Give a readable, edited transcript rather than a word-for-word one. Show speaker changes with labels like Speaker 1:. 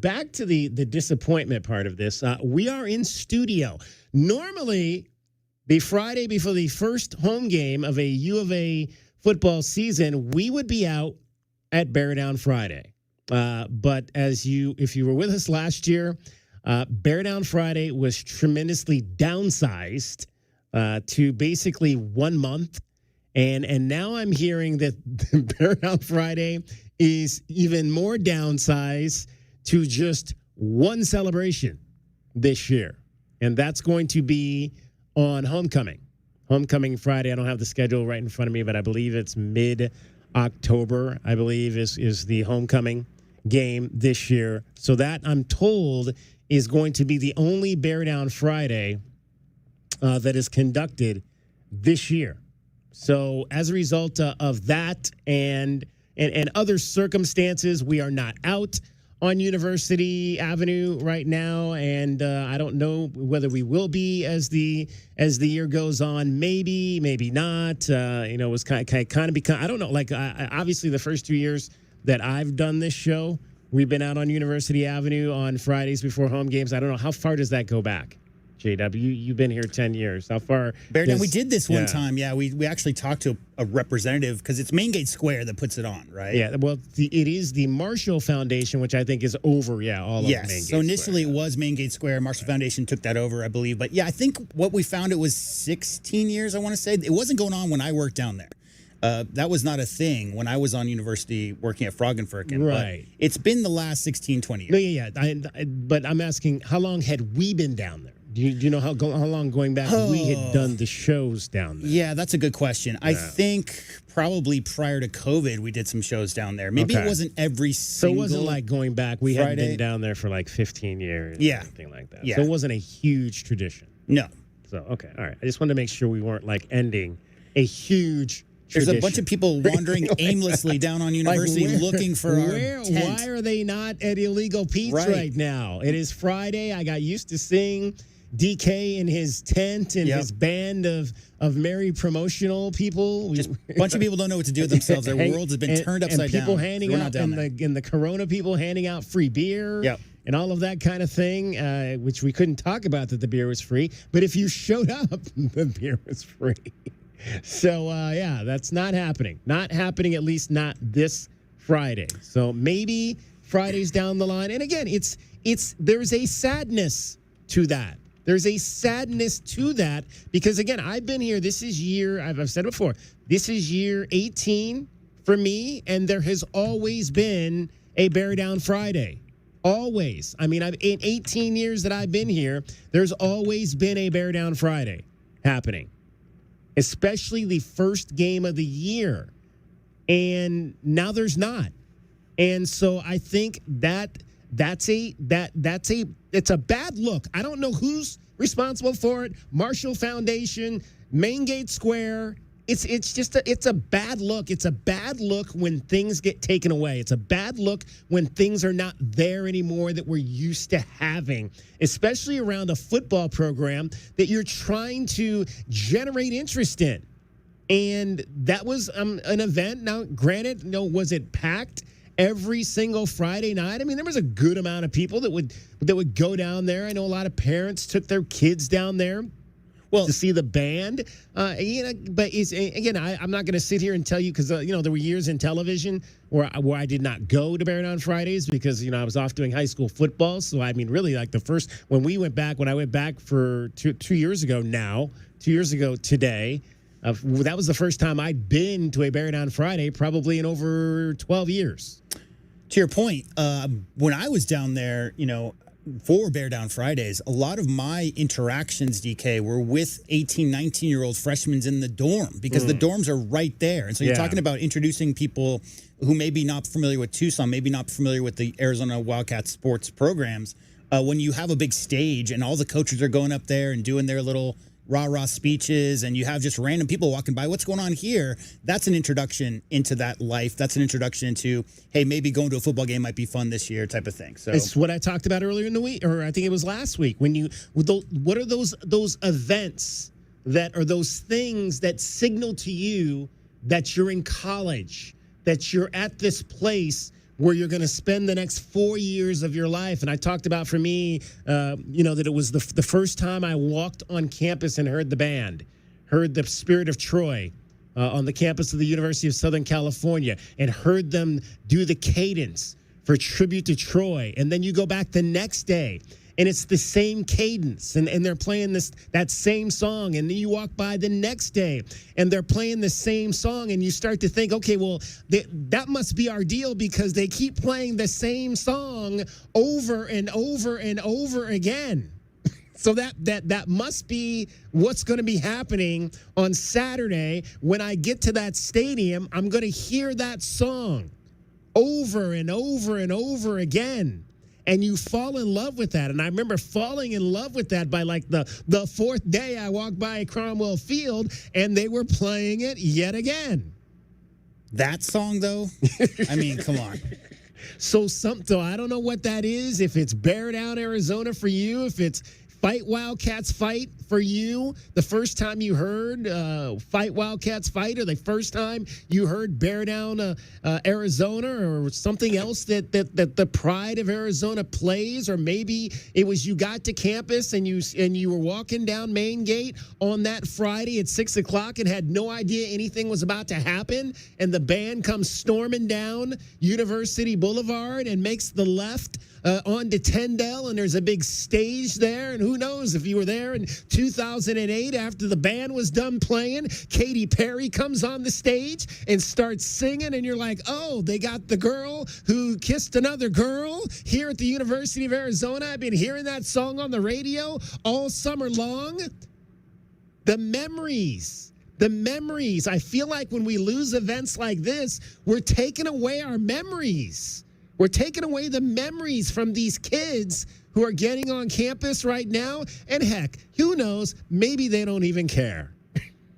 Speaker 1: Back to the disappointment part of this. We are in studio. Normally, the Friday before the first home game of a U of A football season, we would be out at Bear Down Friday. But if you were with us last year, Bear Down Friday was tremendously downsized to basically 1 month. And now I'm hearing that Bear Down Friday is even more downsized to just one celebration this year. And that's going to be on Homecoming. Homecoming Friday. I don't have the schedule right in front of me, but I believe it's mid-October, I believe, is the Homecoming game this year. So that, I'm told, is going to be the only Bear Down Friday that is conducted this year. So as a result of that and other circumstances, we are not out on University Avenue right now, and I don't know whether we will be as the year goes on. Maybe not. It was kind of become. I don't know. Like obviously, the first 2 years that I've done this show, we've been out on University Avenue on Fridays before home games. I don't know, how far does that go back? JW, you've been here 10 years. How far?
Speaker 2: Bear Down, we did this one time. Yeah, we actually talked to a representative because it's Main Gate Square that puts it on, right?
Speaker 1: Yeah, well, it is the Marshall Foundation, which I think is over, all of Main Gate Square.
Speaker 2: So initially it was Main Gate Square. Marshall Foundation took that over, I believe. But yeah, I think what we found, it was 16 years, I want to say. It wasn't going on when I worked down there. That was not a thing when I was on university working at Froggenfurken.
Speaker 1: Right.
Speaker 2: But it's been the last 16, 20 years.
Speaker 1: No, yeah. But I'm asking, how long had we been down there? Do you know how long going back we had done the shows down there?
Speaker 2: Yeah, that's a good question. Yeah. I think probably prior to COVID, we did some shows down there. Maybe it wasn't every single
Speaker 1: So it wasn't like going back. We
Speaker 2: Friday.
Speaker 1: hadn't been down there for like 15 years or anything like that.
Speaker 2: Yeah.
Speaker 1: So it wasn't a huge tradition.
Speaker 2: No.
Speaker 1: So, okay, all right. I just wanted to make sure we weren't like ending a huge
Speaker 2: There's
Speaker 1: tradition.
Speaker 2: a bunch of people wandering aimlessly down on University looking for our tent.
Speaker 1: Why are they not at Illegal Pete's right now? It is Friday. I got used to seeing DK in his tent and his band of merry promotional people.
Speaker 2: Just a bunch of people don't know what to do with themselves. Their world has been turned upside down.
Speaker 1: And people handing out, and the Corona people handing out free beer and all of that kind of thing, which we couldn't talk about that the beer was free. But if you showed up, the beer was free. So, that's not happening. Not happening, at least not this Friday. So maybe Fridays down the line. And again, there's a sadness to that. There's a sadness to that because, again, I've been here. This is I've said it before, this is year 18 for me, and there has always been a Bear Down Friday. Always. I mean, in 18 years that I've been here, there's always been a Bear Down Friday happening, especially the first game of the year. And now there's not. And so I think it's a bad look. I don't know who's responsible for it. Marshall Foundation, Main Gate Square. It's a bad look. It's a bad look when things get taken away. It's a bad look when things are not there anymore that we're used to having, especially around a football program that you're trying to generate interest in. And that was an event. Now, granted, was it packed every single Friday night? I mean, there was a good amount of people that would go down there. I know a lot of parents took their kids down there to see the band. But I'm not going to sit here and tell you because there were years in television where I did not go to Bear Down Fridays because I was off doing high school football. So I mean, really, like when I went back for 2 years ago today. That was the first time I'd been to a Bear Down Friday probably in over 12 years.
Speaker 2: To your point, when I was down there, for Bear Down Fridays, a lot of my interactions, DK, were with 18, 19-year-old freshmen in the dorm because the dorms are right there. And so you're talking about introducing people who may be not familiar with Tucson, maybe not familiar with the Arizona Wildcats sports programs. When you have a big stage and all the coaches are going up there and doing their little rah-rah speeches, and you have just random people walking by, what's going on here? That's an introduction into that life. That's an introduction into, hey, maybe going to a football game might be fun this year type of thing. So
Speaker 1: it's what I talked about earlier in the week, or I think it was last week. What are those events that are those things that signal to you that you're in college, that you're at this place where you're going to spend the next 4 years of your life. And I talked about, for me, that it was the first time I walked on campus and heard the band, heard the Spirit of Troy on the campus of the University of Southern California, and heard them do the cadence for Tribute to Troy. And then you go back the next day, and it's the same cadence, and they're playing that same song. And then you walk by the next day, and they're playing the same song, and you start to think, okay, well, that must be our deal, because they keep playing the same song over and over and over again. So that must be what's going to be happening on Saturday. When I get to that stadium, I'm going to hear that song over and over and over again. And you fall in love with that. And I remember falling in love with that by like the fourth day I walked by Cromwell Field, and they were playing it yet again.
Speaker 2: That song, though, I mean, come on.
Speaker 1: So I don't know what that is, if it's Bear Down, Arizona for you, if it's Fight Wildcats Fight for you, the first time you heard Fight Wildcats Fight, or the first time you heard Bear Down, Arizona, or something else that the pride of Arizona plays, or maybe it was you got to campus and you were walking down Main Gate on that Friday at 6 o'clock and had no idea anything was about to happen, and the band comes storming down University Boulevard and makes the left onto Tyndale, and there's a big stage there, and who knows if you were there in 2008 after the band was done playing, Katy Perry comes on the stage and starts singing, and you're like, oh, they got the girl who kissed another girl here at the University of Arizona. I've been hearing that song on the radio all summer long. The memories. I feel like when we lose events like this, we're taking away our memories. We're taking away the memories from these kids who are getting on campus right now. And heck, who knows, maybe they don't even care.